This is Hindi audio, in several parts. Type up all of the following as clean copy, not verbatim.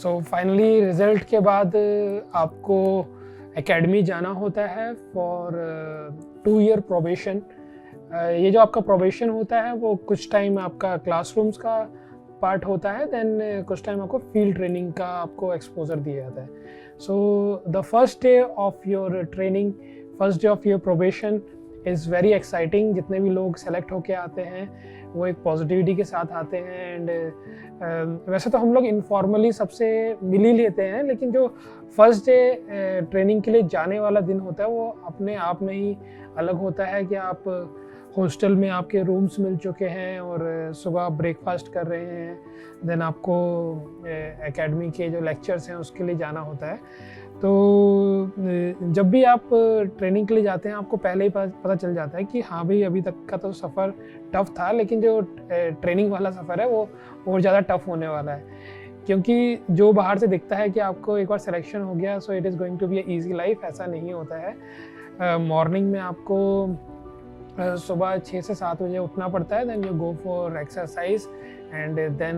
सो फाइनली रिज़ल्ट के बाद आपको एकेडमी जाना होता है फॉर 2 ईयर प्रोबेशन। ये जो आपका प्रोबेशन होता है वो कुछ टाइम आपका क्लासरूम्स का पार्ट होता है, देन कुछ टाइम आपको फील्ड ट्रेनिंग का आपको एक्सपोजर दिया जाता है। So the first day of your training, first day of your probation is very exciting. जितने भी लोग सेलेक्ट होके आते हैं वो एक पॉजिटिविटी के साथ आते हैं। एंड वैसे तो हम लोग इनफॉर्मली सबसे मिल ही लेते हैं, लेकिन जो फर्स्ट डे ट्रेनिंग के लिए जाने वाला दिन होता है वो अपने आप में ही अलग होता है कि आप हॉस्टल में आपके रूम्स मिल चुके हैं और सुबह ब्रेकफास्ट कर रहे हैं, देन आपको एकेडमी के जो लेक्चर्स हैं उसके लिए जाना होता है। तो जब भी आप ट्रेनिंग के लिए जाते हैं आपको पहले ही पता चल जाता है कि हाँ भाई अभी तक का तो सफ़र टफ़ था, लेकिन जो ट्रेनिंग वाला सफ़र है वो और ज़्यादा टफ़ होने वाला है। क्योंकि जो बाहर से दिखता है कि आपको एक बार सिलेक्शन हो गया so it is going to be a easy life, ऐसा नहीं होता है। मॉर्निंग में आपको सुबह 6 से 7 बजे उठना पड़ता है, then you go for exercise and then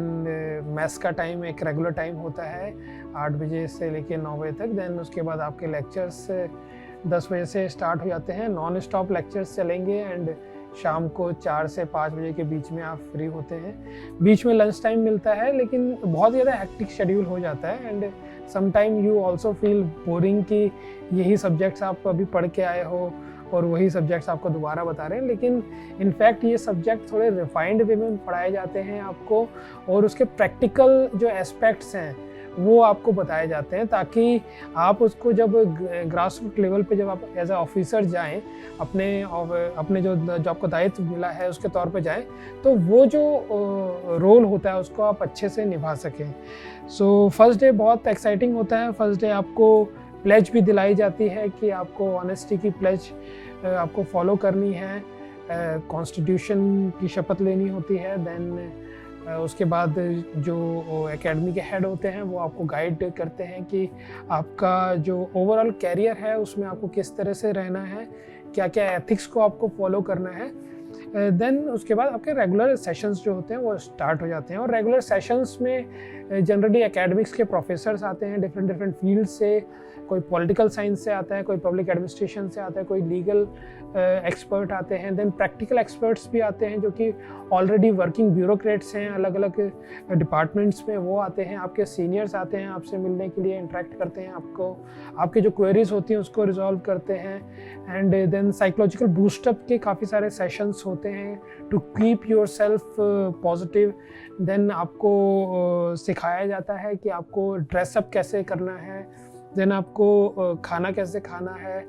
maths का टाइम एक रेगुलर टाइम होता है 8 बजे से लेके 9 बजे तक। देन उसके बाद आपके लेक्चर्स 10 बजे से स्टार्ट हो जाते हैं, नॉन स्टॉप लेक्चर्स चलेंगे एंड शाम को 4 से 5 बजे के बीच में आप फ्री होते हैं। बीच में लंच टाइम मिलता है, लेकिन बहुत ज़्यादा हेक्टिक शेड्यूल हो जाता है and some time you also feel boring कि यही सब्जेक्ट्स आप अभी पढ़ के आए हो और वही सब्जेक्ट्स आपको दोबारा बता रहे हैं। लेकिन इनफैक्ट ये सब्जेक्ट थोड़े रिफाइंड वे में पढ़ाए जाते हैं आपको, और उसके प्रैक्टिकल जो एस्पेक्ट्स हैं वो आपको बताए जाते हैं, ताकि आप उसको जब ग्रास रूट लेवल पे जब आप एज ए ऑफिसर जाएं, अपने जो आपको दायित्व मिला है उसके तौर पे जाएं, तो वो जो रोल होता है उसको आप अच्छे से निभा सकें। सो फर्स्ट डे बहुत एक्साइटिंग होता है। फर्स्ट डे आपको प्लेज भी दिलाई जाती है कि आपको ऑनेस्टी की प्लेज आपको फॉलो करनी है, कॉन्स्टिट्यूशन की शपथ लेनी होती है। देन उसके बाद जो एकेडमी के हेड होते हैं वो आपको गाइड करते हैं कि आपका जो ओवरऑल कैरियर है उसमें आपको किस तरह से रहना है, क्या क्या एथिक्स को आपको फॉलो करना है। देन उसके बाद आपके रेगुलर सेशंस जो होते हैं वो स्टार्ट हो जाते हैं, और रेगुलर सेशंस में जनरली एकेडमिक्स के प्रोफेसर्स आते हैं डिफरेंट फील्ड से। कोई पॉलिटिकल साइंस से आता है, कोई पब्लिक एडमिनिस्ट्रेशन से आता है, कोई लीगल एक्सपर्ट आते हैं, देन प्रैक्टिकल एक्सपर्ट्स भी आते हैं जो कि ऑलरेडी वर्किंग ब्यूरोक्रेट्स हैं अलग अलग डिपार्टमेंट्स में, वो आते हैं। आपके सीनियर्स आते हैं आपसे मिलने के लिए, इंटरेक्ट करते हैं, आपको आपके जो क्वेरीज होती हैं उसको रिजॉल्व करते हैं। एंड देन साइकोलॉजिकल बूस्टअप के काफ़ी सारे सेशंस होते हैं to keep yourself positive. Then आपको सिखाया जाता है कि आपको ड्रेसअप कैसे करना है, देन आपको खाना कैसे खाना है,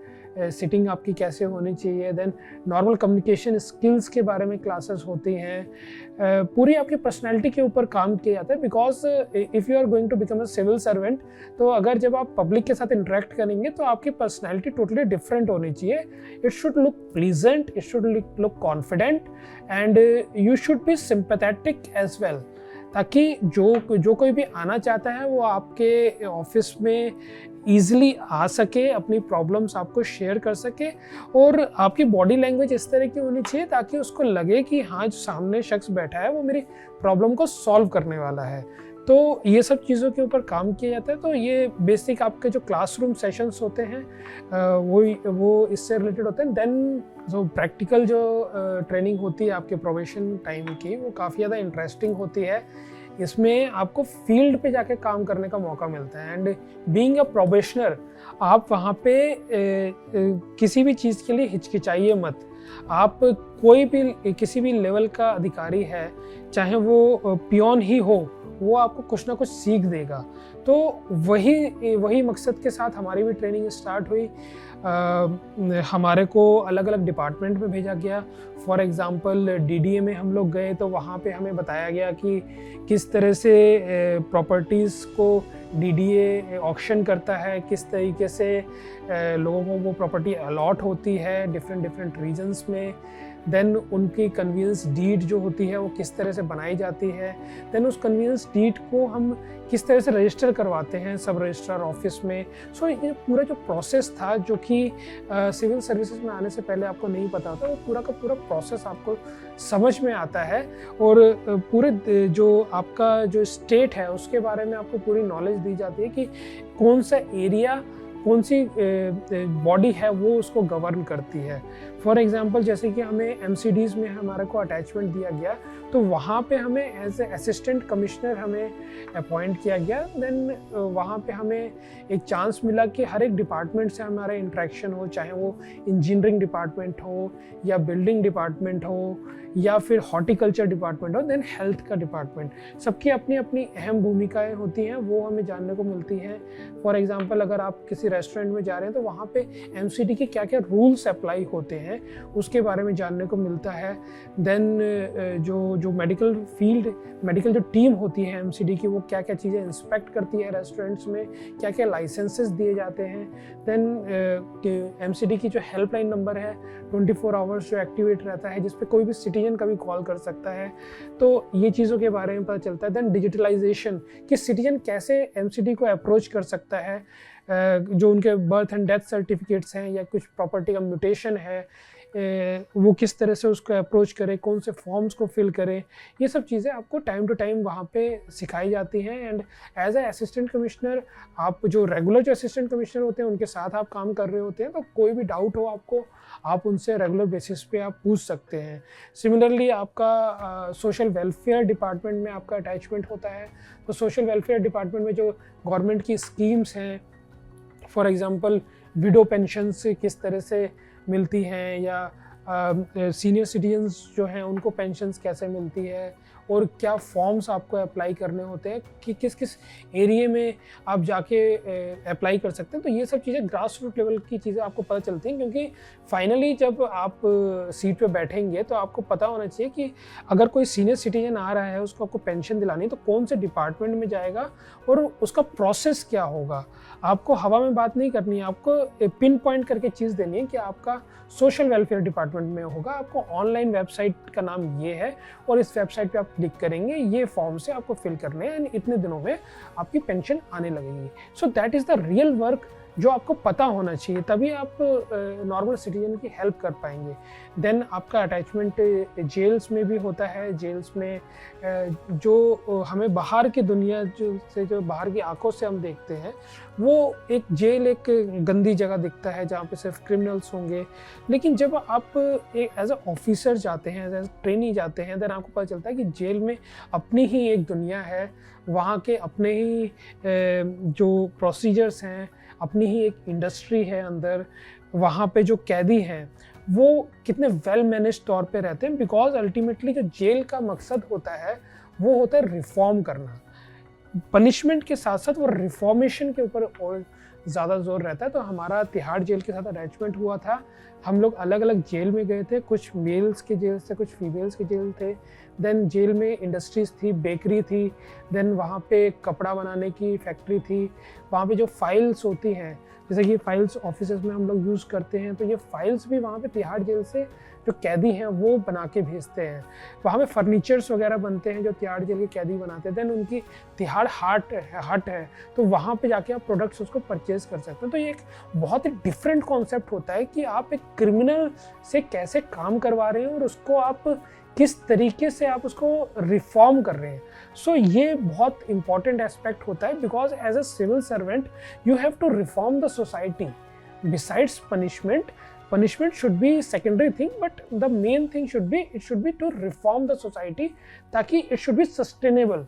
सिटिंग आपकी कैसे होनी चाहिए, देन नॉर्मल कम्युनिकेशन स्किल्स के बारे में क्लासेस होती हैं। पूरी आपकी पर्सनैलिटी के ऊपर काम किया जाता है, because if you are going to become a civil servant, तो अगर जब आप पब्लिक के साथ इंटरेक्ट करेंगे तो आपकी पर्सनैलिटी टोटली डिफरेंट होनी चाहिए। It should look pleasant, it should look confident and you should be sympathetic as well, ताकि जो कोई भी आना चाहता है वो आपके ऑफिस में ईजिली आ सके, अपनी प्रॉब्लम्स आपको शेयर कर सके, और आपकी बॉडी लैंग्वेज इस तरह की होनी चाहिए ताकि उसको लगे कि हाँ जो सामने शख्स बैठा है वो मेरी प्रॉब्लम को सॉल्व करने वाला है। तो ये सब चीज़ों के ऊपर काम किया जाता है। तो ये बेसिक आपके जो क्लासरूम सेशंस होते हैं वो इससे रिलेटेड होते हैं। देन जो प्रैक्टिकल जो ट्रेनिंग होती है आपके प्रोबेशन टाइम की, वो काफ़ी ज़्यादा इंटरेस्टिंग होती है। इसमें आपको फील्ड पे जाके काम करने का मौका मिलता है एंड बीइंग अ प्रोबेशनर आप वहाँ पे किसी भी चीज़ के लिए हिचकिचाइए मत। आप कोई भी किसी भी लेवल का अधिकारी है, चाहे वो पियोन ही हो, वो आपको कुछ ना कुछ सीख देगा। तो वही मकसद के साथ हमारी भी ट्रेनिंग स्टार्ट हुई। हमारे को अलग अलग डिपार्टमेंट में भेजा गया। फॉर एग्ज़ाम्पल डीडीए में हम लोग गए तो वहाँ पे हमें बताया गया कि किस तरह से प्रॉपर्टीज़ को डीडीए ऑक्शन करता है, किस तरीके से लोगों को वो प्रॉपर्टी अलॉट होती है डिफरेंट रीजन्स में। देन उनकी कन्वीनियंस डीड जो होती है वो किस तरह से बनाई जाती है, देन उस कन्वीनियंस डीड को हम किस तरह से रजिस्टर करवाते हैं सब रजिस्ट्रार ऑफिस में। सो ये पूरा जो प्रोसेस था जो कि सिविल सर्विसेज में आने से पहले आपको नहीं पता होता, वो पूरा का पूरा प्रोसेस आपको समझ में आता है और पूरे जो आपका जो स्टेट है उसके बारे में आपको पूरी नॉलेज दी जाती है कि कौन सा एरिया, कौन सी बॉडी है वो उसको गवर्न करती है। फॉर एग्जांपल जैसे कि हमें एमसीडीज़ में हमारे को अटैचमेंट दिया गया, तो वहाँ पे हमें एज ए असिस्टेंट कमिश्नर हमें अपॉइंट किया गया। देन वहाँ पे हमें एक चांस मिला कि हर एक डिपार्टमेंट से हमारा इंटरेक्शन हो, चाहे वो इंजीनियरिंग डिपार्टमेंट हो या बिल्डिंग डिपार्टमेंट हो या फिर हॉर्टिकल्चर डिपार्टमेंट हो, देन हेल्थ का डिपार्टमेंट, सबकी अपनी अपनी अहम भूमिकाएं होती हैं, वो हमें जानने को मिलती हैं। फॉर एग्जांपल अगर आप किसी रेस्टोरेंट में जा रहे हैं तो वहाँ पे एमसीडी के क्या क्या रूल्स अप्लाई होते हैं उसके बारे में जानने को मिलता है। देन जो मेडिकल फील्ड, मेडिकल जो टीम होती है एमसीडी की, वो क्या क्या चीज़ें इंस्पेक्ट करती है रेस्टोरेंट्स में, क्या क्या लाइसेंसेस दिए जाते हैं। देन एमसीडी की जो हेल्पलाइन नंबर है 24 आवर्स जो एक्टिवेट रहता है, जिस पे कोई भी सिटीजन कभी कॉल कर सकता है, तो ये चीज़ों के बारे में पता चलता है। देन डिजिटलाइजेशन कि सिटीजन कैसे एमसीडी को अप्रोच कर सकता है, जो उनके बर्थ एंड डेथ सर्टिफिकेट्स हैं या कुछ प्रॉपर्टी का म्यूटेशन है, वो किस तरह से उसको अप्रोच करें, कौन से फॉर्म्स को फिल करें, ये सब चीज़ें आपको टाइम टू टाइम वहाँ पे सिखाई जाती हैं। And as a assistant commissioner, आप जो रेगुलर जो असिस्टेंट कमिश्नर होते हैं उनके साथ आप काम कर रहे होते हैं, तो कोई भी डाउट हो आपको, आप उनसे रेगुलर बेसिस पे आप पूछ सकते हैं। सिमिलरली आपका सोशल वेलफेयर डिपार्टमेंट में आपका अटैचमेंट होता है, तो सोशल वेलफेयर डिपार्टमेंट में जो गवर्नमेंट की स्कीम्स हैं, फॉर एग्ज़ाम्पल विडो पेंशन से किस तरह से मिलती हैं या सीनियर सिटीजन्स जो हैं उनको पेंशन्स कैसे मिलती है और क्या फॉर्म्स आपको अप्लाई करने होते हैं कि किस किस एरिया में आप जाके अप्लाई कर सकते हैं। तो ये सब चीज़ें ग्रास रूट लेवल की चीज़ें आपको पता चलती हैं, क्योंकि फाइनली जब आप सीट पे बैठेंगे तो आपको पता होना चाहिए कि अगर कोई सीनियर सिटीजन आ रहा है, उसको आपको पेंशन दिलानी है, तो कौन से डिपार्टमेंट में जाएगा और उसका प्रोसेस क्या होगा। आपको हवा में बात नहीं करनी है, आपको पिन पॉइंट करके चीज़ देनी है कि आपका सोशल वेलफेयर डिपार्टमेंट में होगा, आपको ऑनलाइन वेबसाइट का नाम ये है और इस वेबसाइट पे आप क्लिक करेंगे, ये फॉर्म से आपको फिल करने हैं, इतने दिनों में आपकी पेंशन आने लगेगी। So that is the real work जो आपको पता होना चाहिए, तभी आप नॉर्मल सिटीजन की हेल्प कर पाएंगे। देन आपका अटैचमेंट जेल्स में भी होता है। जेल्स में जो हमें बाहर की दुनिया जो बाहर की आंखों से हम देखते हैं, वो एक जेल एक गंदी जगह दिखता है जहाँ पे सिर्फ क्रिमिनल्स होंगे, लेकिन जब आप एक एज अ ऑफिसर जाते हैं, एज ए ट्रेनी जाते हैं, देन आपको पता चलता है कि जेल में अपनी ही एक दुनिया है, वहाँ के अपने ही जो प्रोसीजर्स हैं, अपनी ही एक इंडस्ट्री है अंदर। वहाँ पे जो कैदी हैं वो कितने वेल मैनेज तौर पे रहते हैं, बिकॉज अल्टीमेटली जो जेल का मकसद होता है वो होता है रिफॉर्म करना। पनिशमेंट के साथ साथ वो रिफॉर्मेशन के ऊपर और ज़्यादा जोर रहता है। तो हमारा तिहाड़ जेल के साथ अटैचमेंट हुआ था। हम लोग अलग अलग जेल में गए थे, कुछ मेल्स के जेल थे, कुछ फीमेल्स के जेल थे। देन जेल में इंडस्ट्रीज़ थी, बेकरी थी, देन वहाँ पे कपड़ा बनाने की फैक्ट्री थी। वहाँ पे जो फाइल्स होती हैं, जैसे कि फाइल्स ऑफिसेज में हम लोग यूज़ करते हैं, तो ये फाइल्स भी वहाँ पे तिहाड़ जेल से जो कैदी हैं वो बना के भेजते हैं। वहाँ पे फर्नीचर्स वगैरह बनते हैं जो तिहाड़ जेल के कैदी बनाते हैं। देन उनकी तिहाड़ हट है, तो वहाँ पे जाके आप प्रोडक्ट्स उसको परचेज कर सकते हैं। तो ये एक बहुत ही डिफरेंट कॉन्सेप्ट होता है कि आप एक क्रिमिनल से कैसे काम करवा रहे हैं और उसको आप किस तरीके से आप उसको रिफॉर्म कर रहे हैं। सो ये बहुत इंपॉर्टेंट एस्पेक्ट होता है, because as a civil servant you have to reform the society besides punishment. Punishment should be secondary thing, but the main thing should be to reform the society, ताकि it should be sustainable.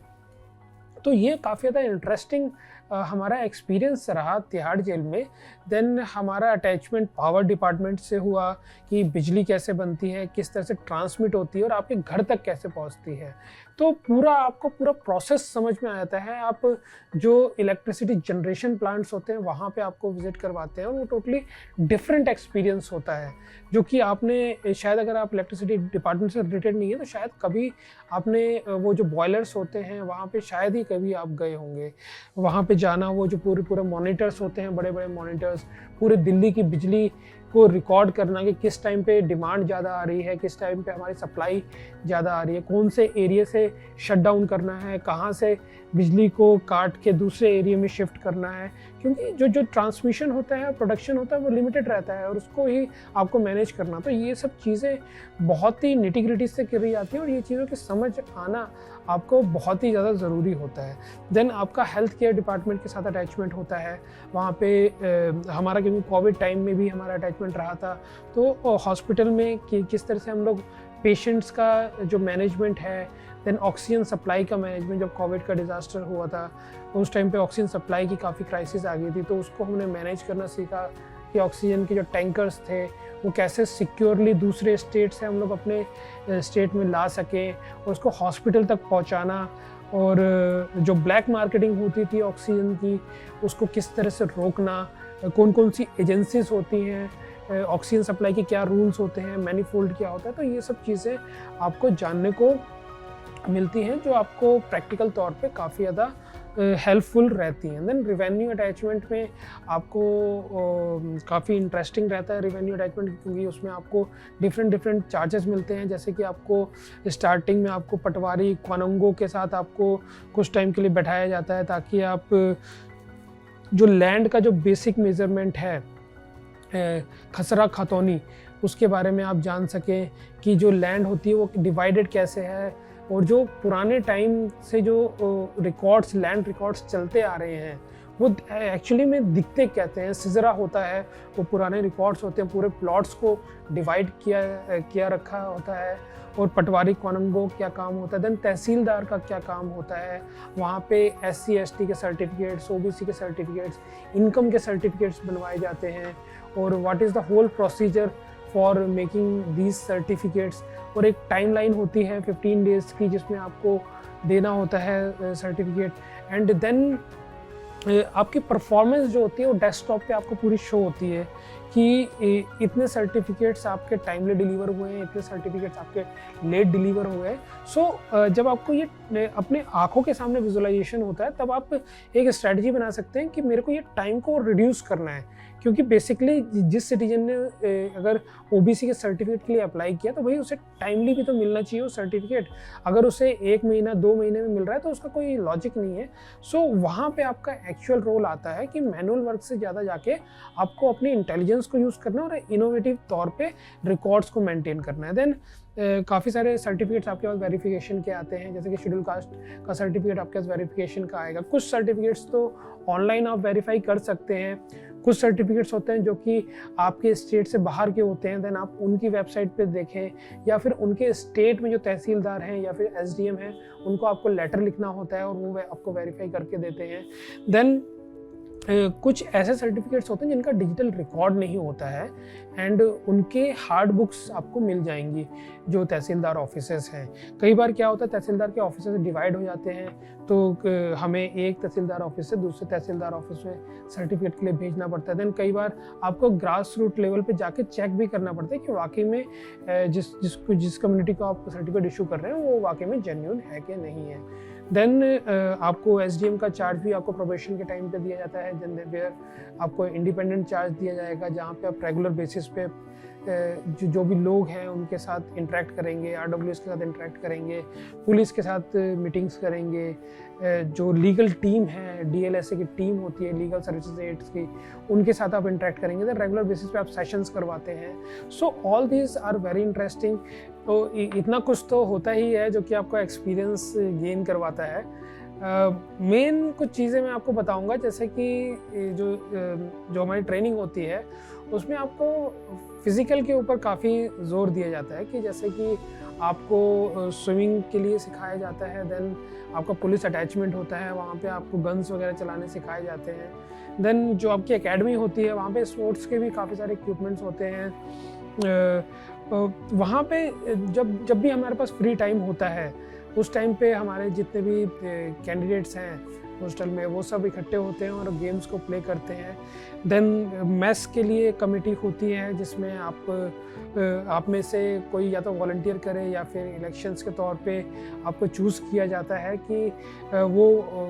तो ये काफ़ी ज़्यादा इंटरेस्टिंग हमारा एक्सपीरियंस रहा तिहाड़ जेल में. देन हमारा अटैचमेंट पावर डिपार्टमेंट से हुआ कि बिजली कैसे बनती है, किस तरह से ट्रांसमिट होती है और आपके घर तक कैसे पहुंचती है. तो आपको पूरा प्रोसेस समझ में आ जाता है. आप जो इलेक्ट्रिसिटी जनरेशन प्लांट्स होते हैं वहाँ पे आपको विजिट करवाते हैं और वो टोटली डिफरेंट एक्सपीरियंस होता है, जो कि आपने शायद, अगर आप इलेक्ट्रिसिटी डिपार्टमेंट से रिलेटेड नहीं है तो शायद कभी आपने वो जो बॉयलर्स होते हैं वहाँ पे शायद ही कभी आप गए होंगे. वहाँ पे जाना, वो जो पूरे मॉनिटर्स होते हैं, बड़े बड़े मॉनिटर्स, पूरे दिल्ली की बिजली को रिकॉर्ड करना कि किस टाइम पे डिमांड ज़्यादा आ रही है, किस टाइम पे हमारी सप्लाई ज़्यादा आ रही है, कौन से एरिया से शट डाउन करना है, कहाँ से बिजली को काट के दूसरे एरिया में शिफ्ट करना है, क्योंकि जो ट्रांसमिशन होता है, प्रोडक्शन होता है, वो लिमिटेड रहता है और उसको ही आपको मैनेज करना। तो ये सब चीज़ें बहुत ही निटी-ग्रिटी से करी जाती हैं और ये चीज़ों की समझ आना आपको बहुत ही ज़्यादा ज़रूरी होता है। देन आपका हेल्थ केयर डिपार्टमेंट के साथ अटैचमेंट होता है वहाँ पे। हमारा क्योंकि कोविड टाइम में भी हमारा अटैचमेंट रहा था, तो हॉस्पिटल में किस तरह से हम लोग पेशेंट्स का जो मैनेजमेंट है, देन ऑक्सीजन सप्लाई का मैनेजमेंट, जब कोविड का डिज़ास्टर हुआ था उस टाइम पे ऑक्सीजन सप्लाई की काफ़ी क्राइसिस आ गई थी, तो उसको हमने मैनेज करना सीखा कि ऑक्सीजन के जो टैंकर्स थे वो कैसे सिक्योरली दूसरे स्टेट से हम लोग अपने स्टेट में ला सकें और उसको हॉस्पिटल तक पहुंचाना, और जो ब्लैक मार्केटिंग होती थी ऑक्सीजन की उसको किस तरह से रोकना, कौन कौन सी एजेंसीज होती हैं, ऑक्सीजन सप्लाई के क्या रूल्स होते हैं, मैनीफोल्ड क्या होता है, तो ये सब चीज़ें आपको जानने को मिलती हैं जो आपको प्रैक्टिकल तौर पे काफ़ी ज़्यादा हेल्पफुल रहती हैं। देन रिवेन्यू अटैचमेंट में आपको काफ़ी इंटरेस्टिंग रहता है रिवेन्यू अटैचमेंट, क्योंकि उसमें आपको डिफरेंट चार्जेस मिलते हैं। जैसे कि आपको स्टार्टिंग में आपको पटवारी क्वानंगो के साथ आपको कुछ टाइम के लिए बैठाया जाता है ताकि आप जो लैंड का जो बेसिक मेजरमेंट है, खसरा खतौनी, उसके बारे में आप जान सकें कि जो लैंड होती है वो डिवाइडेड कैसे है, और जो पुराने टाइम से जो रिकॉर्ड्स, लैंड रिकॉर्ड्स चलते आ रहे हैं वो एक्चुअली में दिखते कहते हैं, सिजरा होता है, वो पुराने रिकॉर्ड्स होते हैं, पूरे प्लॉट्स को डिवाइड किया रखा होता है। और पटवारी क्वानंगो क्या काम होता है, देन तहसीलदार का क्या काम होता है, वहाँ पे SC ST के सर्टिफिकेट्स, OBC के सर्टिफिकेट्स, इनकम के सर्टिफिकेट्स बनवाए जाते हैं, और what is the whole procedure for making these certificates. और एक टाइमलाइन होती है 15 डेज़ की जिसमें आपको देना होता है सर्टिफिकेट। एंड देन आपकी परफॉर्मेंस जो होती है वो डेस्कटॉप पे आपको पूरी शो होती है कि इतने सर्टिफिकेट्स आपके टाइमली डिलीवर हुए हैं, इतने सर्टिफिकेट्स आपके लेट डिलीवर हुए हैं। सो जब आपको ये अपने आंखों के सामने विजुअलाइजेशन होता है तब आप एक स्ट्रैटेजी बना सकते हैं कि मेरे को ये टाइम को रिड्यूस करना है, क्योंकि बेसिकली जिस सिटीजन ने अगर OBC के सर्टिफिकेट के लिए अप्लाई किया तो भाई उसे टाइमली भी तो मिलना चाहिए वो सर्टिफिकेट। अगर उसे 1 महीना 2 महीने में मिल रहा है तो उसका कोई लॉजिक नहीं है। सो वहाँ पे आपका एक्चुअल रोल आता है कि मैनुअल वर्क से ज़्यादा जाके आपको अपनी इंटेलिजेंस को यूज़ करना और इनोवेटिव तौर पे रिकॉर्ड्स को मेंटेन करना है। देन काफ़ी सारे सर्टिफिकेट्स आपके पास वेरिफिकेशन के आते हैं, जैसे कि शेड्यूल कास्ट का सर्टिफिकेट आपके पास वेरिफिकेशन का आएगा। कुछ सर्टिफिकेट्स तो ऑनलाइन आप वेरीफाई कर सकते हैं, कुछ सर्टिफिकेट्स होते हैं जो कि आपके स्टेट से बाहर के होते हैं, देन आप उनकी वेबसाइट पे देखें, या फिर उनके स्टेट में जो तहसीलदार हैं या फिर SDM हैं उनको आपको लेटर लिखना होता है और वो आपको वेरीफाई करके देते हैं। देन कुछ ऐसे सर्टिफिकेट्स होते हैं जिनका डिजिटल रिकॉर्ड नहीं होता है एंड उनके हार्ड बुक्स आपको मिल जाएंगी जो तहसीलदार ऑफिसेस हैं। कई बार क्या होता है तहसीलदार के ऑफिसेस डिवाइड हो जाते हैं, तो हमें एक तहसीलदार ऑफिस से दूसरे तहसीलदार ऑफिस में सर्टिफिकेट के लिए भेजना पड़ता है। देन कई बार आपको ग्रास रूट लेवल पे जाके चेक भी करना पड़ता है कि वाकई में जिस कम्युनिटी को आप सर्टिफिकेट इशू कर रहे हैं वो वाकई में जेन्युइन है कि नहीं है। देन आपको SDM का चार्ज भी आपको प्रोबेशन के टाइम पे दिया जाता है, वेयर आपको इंडिपेंडेंट चार्ज दिया जाएगा जहाँ पे आप रेगुलर बेसिस पे जो भी लोग हैं उनके साथ इंटरेक्ट करेंगे, RWS के साथ इंटरेक्ट करेंगे, पुलिस के साथ मीटिंग्स करेंगे, जो लीगल टीम है, DLSA की टीम होती है लीगल सर्विसेज एड्स की, उनके साथ आप इंटरेक्ट करेंगे। देन रेगुलर बेसिस पे आप सेशंस करवाते हैं। So all these are very interesting. तो इतना कुछ तो होता ही है जो कि आपको एक्सपीरियंस गेन करवाता है। मेन कुछ चीज़ें मैं आपको बताऊंगा, जैसे कि जो हमारी ट्रेनिंग होती है उसमें आपको फिज़िकल के ऊपर काफ़ी ज़ोर दिया जाता है, कि जैसे कि आपको स्विमिंग के लिए सिखाया जाता है। देन आपका पुलिस अटैचमेंट होता है, वहाँ पे आपको गन्स वगैरह चलाने सिखाए जाते हैं। देन जो आपकी एकेडमी होती है वहाँ पे स्पोर्ट्स के भी काफ़ी सारे इक्विपमेंट्स होते हैं। वहाँ पे जब भी हमारे पास फ्री टाइम होता है उस टाइम पे हमारे जितने भी कैंडिडेट्स हैं हॉस्टल में, वो सब इकट्ठे होते हैं और गेम्स को प्ले करते हैं। देन मेस के लिए कमेटी होती है जिसमें आप में से कोई या तो वॉलंटियर करे या फिर इलेक्शंस के तौर पे आपको चूज़ किया जाता है कि वो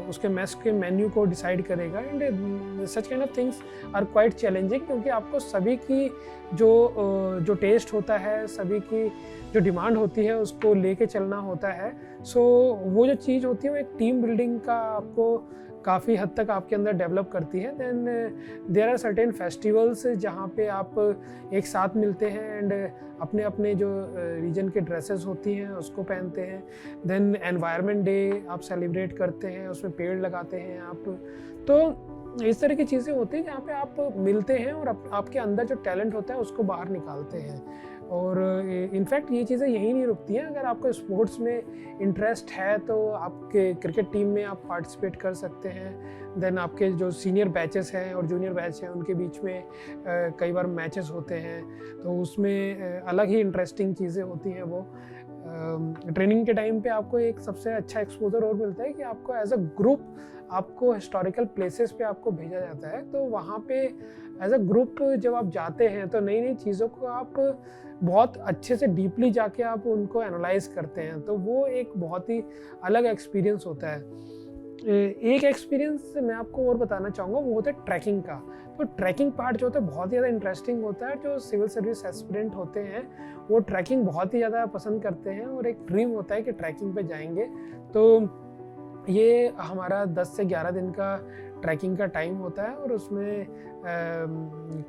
उसके मेस के मेन्यू को डिसाइड करेगा। And such kind of things are quite challenging, क्योंकि आपको सभी की जो टेस्ट होता है, सभी की जो डिमांड होती है उसको लेके चलना होता है। सो वो जो चीज़ होती है वो एक टीम बिल्डिंग का आपको काफ़ी हद तक आपके अंदर डेवलप करती है। Then there are certain festivals जहाँ पे आप एक साथ मिलते हैं एंड अपने अपने जो रीजन के ड्रेसेस होती हैं उसको पहनते हैं। देन एनवायरनमेंट डे आप सेलिब्रेट करते हैं, उसमें पेड़ लगाते हैं आप। तो इस तरह की चीज़ें होती हैं जहाँ पे आप मिलते हैं और आपके अंदर जो टैलेंट होता है उसको बाहर निकालते हैं। और इनफैक्ट ये चीज़ें यहीं नहीं रुकती हैं। अगर आपको स्पोर्ट्स में इंटरेस्ट है तो आपके क्रिकेट टीम में आप पार्टिसिपेट कर सकते हैं। देन आपके जो सीनियर बैचेस हैं और जूनियर बैच हैं उनके बीच में कई बार मैचेस होते हैं, तो उसमें अलग ही इंटरेस्टिंग चीज़ें होती हैं। वो ट्रेनिंग के टाइम पे आपको एक सबसे अच्छा एक्सपोजर और मिलता है कि आपको एज अ ग्रुप आपको हिस्टोरिकल प्लेसेस पे आपको भेजा जाता है। तो वहाँ पे एज अ ग्रुप जब आप जाते हैं तो नई नई चीज़ों को आप बहुत अच्छे से डीपली जाके आप उनको एनालाइज करते हैं, तो वो एक बहुत ही अलग एक्सपीरियंस होता है। एक एक्सपीरियंस मैं आपको और बताना चाहूँगा, वो होता है ट्रैकिंग का। तो ट्रैकिंग पार्ट जो होता है बहुत ही ज़्यादा इंटरेस्टिंग होता है। जो सिविल सर्विस एस्पिरेंट होते हैं वो ट्रैकिंग बहुत ही ज़्यादा पसंद करते हैं और एक ड्रीम होता है कि ट्रैकिंग पे जाएंगे। तो ये हमारा 10 से 11 दिन का ट्रैकिंग का टाइम होता है और उसमें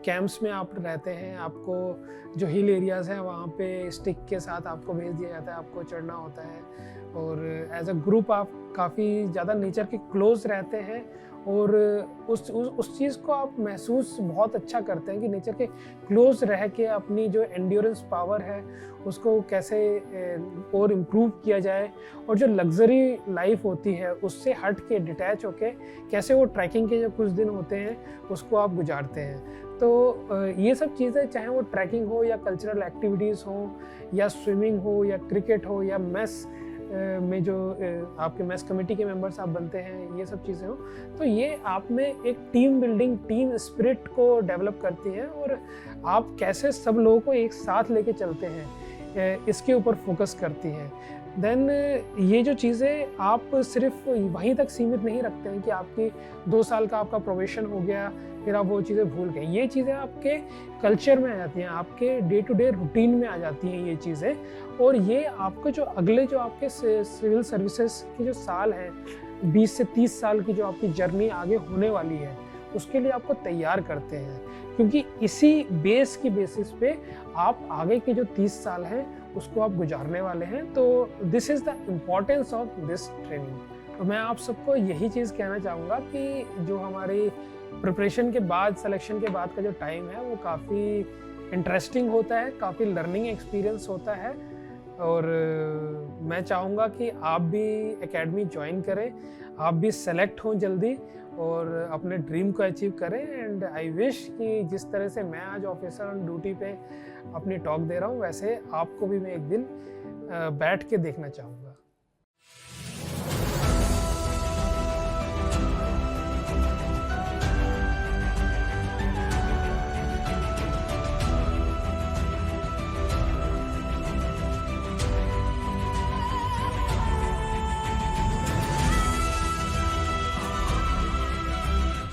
कैंप्स में आप रहते हैं। आपको जो हिल एरियाज़ हैं वहाँ पे स्टिक के साथ आपको भेज दिया जाता है, आपको चढ़ना होता है। और एज अ ग्रुप आप काफ़ी ज़्यादा नेचर के क्लोज रहते हैं और उस चीज़ को आप महसूस बहुत अच्छा करते हैं कि नेचर के क्लोज रह के अपनी जो एंड्योरेंस पावर है उसको कैसे और इम्प्रूव किया जाए, और जो लग्जरी लाइफ होती है उससे हट के डिटैच होके कैसे वो ट्रैकिंग के जो कुछ दिन होते हैं उसको आप गुजारते हैं। तो ये सब चीज़ें, चाहे वो ट्रैकिंग हो या कल्चरल एक्टिविटीज़ हो या स्विमिंग हो या क्रिकेट हो या मेस में जो आपके मेस कमेटी के मेंबर्स आप बनते हैं, ये सब चीज़ें हो, तो ये आप में एक टीम बिल्डिंग, टीम स्पिरिट को डेवलप करती है और आप कैसे सब लोगों को एक साथ लेके चलते हैं इसके ऊपर फोकस करती हैं। देन ये जो चीज़ें आप सिर्फ वहीं तक सीमित नहीं रखते हैं कि आपकी 2 साल का आपका प्रोबेशन हो गया फिर आप वो चीज़ें भूल गए। ये चीज़ें आपके कल्चर में आ जाती हैं, आपके डे टू डे रूटीन में आ जाती हैं ये चीज़ें, और ये आपको जो अगले जो आपके सिविल सर्विसेज के जो साल हैं, 20 से 30 साल की जो आपकी जर्नी आगे होने वाली है उसके लिए आपको तैयार करते हैं, क्योंकि इसी बेस की बेसिस पे आप आगे के जो 30 साल हैं उसको आप गुजारने वाले हैं। तो this is the importance of this training. तो मैं आप सबको यही चीज़ कहना चाहूँगा कि जो हमारी प्रिपरेशन के बाद, सिलेक्शन के बाद का जो टाइम है वो काफ़ी इंटरेस्टिंग होता है, काफ़ी लर्निंग एक्सपीरियंस होता है। और मैं चाहूँगा कि आप भी एकेडमी ज्वाइन करें, आप भी सेलेक्ट हों जल्दी और अपने ड्रीम को अचीव करें। एंड आई विश कि जिस तरह से मैं आज ऑफिसर ऑन ड्यूटी पे अपनी टॉक दे रहा हूँ वैसे आपको भी मैं एक दिन बैठ के देखना चाहूँगा।